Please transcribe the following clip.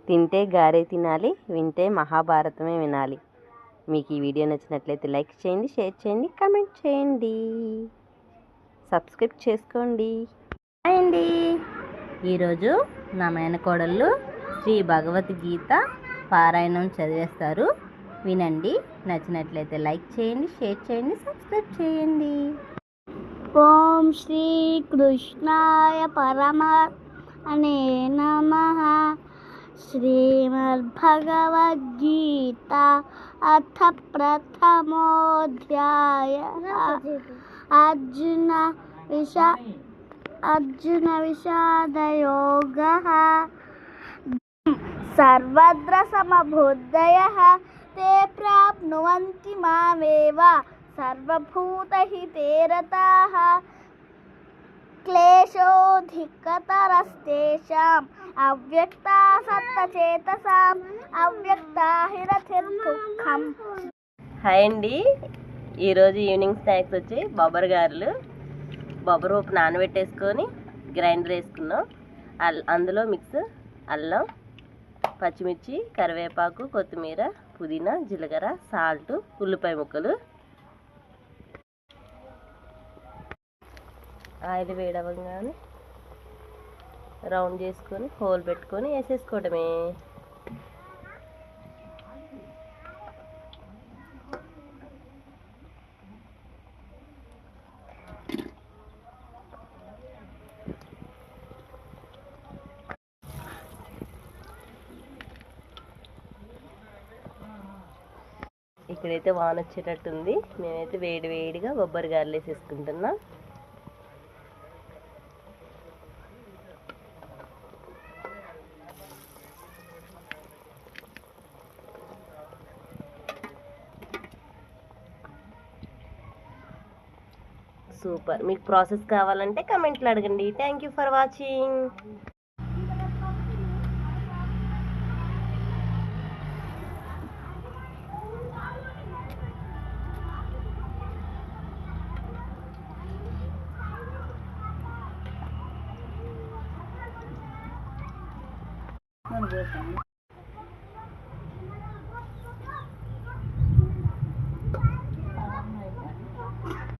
తింటే గారే తినాలి, వింటే మహాభారతమే వినాలి. మీకు ఈ వీడియో నచ్చినట్లయితే లైక్ చేయండి, షేర్ చేయండి, కామెంట్ చేయండి, సబ్స్క్రైబ్ చేసుకోండి. అండి ఈరోజు నా మేనకోడళ్ళు శ్రీ భగవద్గీత పారాయణం చదివేస్తారు. వినండి. నచ్చినట్లయితే లైక్ చేయండి, షేర్ చేయండి, సబ్స్క్రైబ్ చేయండి. ఓం శ్రీ కృష్ణాయ పరమాత్మనే నమః. శ్రీమద్భగవద్గీత అథ ప్రథమోధ్యాయః. అర్జున విషాదయోగః. సర్వత్ర సమబుద్ధయః తే ప్రాప్నువంతి మామేవ సర్వభూతహితే రతాః. క్లేశోధికతరస్తేషాం అవ్యక్తాసక్తచేతసాం అవ్యక్తాహిరతిర్దుఃఖం. హాయ్ అండి. ఈరోజు ఈవినింగ్ స్నాక్స్ వచ్చి బొబ్బరి గారెలు. బొబ్బరి పప్పు నానబెట్టేసుకొని గ్రైండర్ వేసుకున్నాం. అందులో మిక్స్ అల్లం, పచ్చిమిర్చి, కరివేపాకు, కొత్తిమీర, పుదీనా, జీలకర్ర, సాల్ట్, ఉల్లిపాయ ముక్కలు. ఆయిల్ వేడవగానే రౌండ్ చేసుకొని హోల్ పెట్టుకొని వేసేసుకోవడమే. ఇక్కడైతే వాన వచ్చేటట్టుంది. మేమైతే వేడి వేడిగా బొబ్బరి గారెలు వేసేసుకుంటున్నాం. సూపర్. మీకు ప్రాసెస్ కావాలంటే కమెంట్లు అడగండి. Thank you for watching.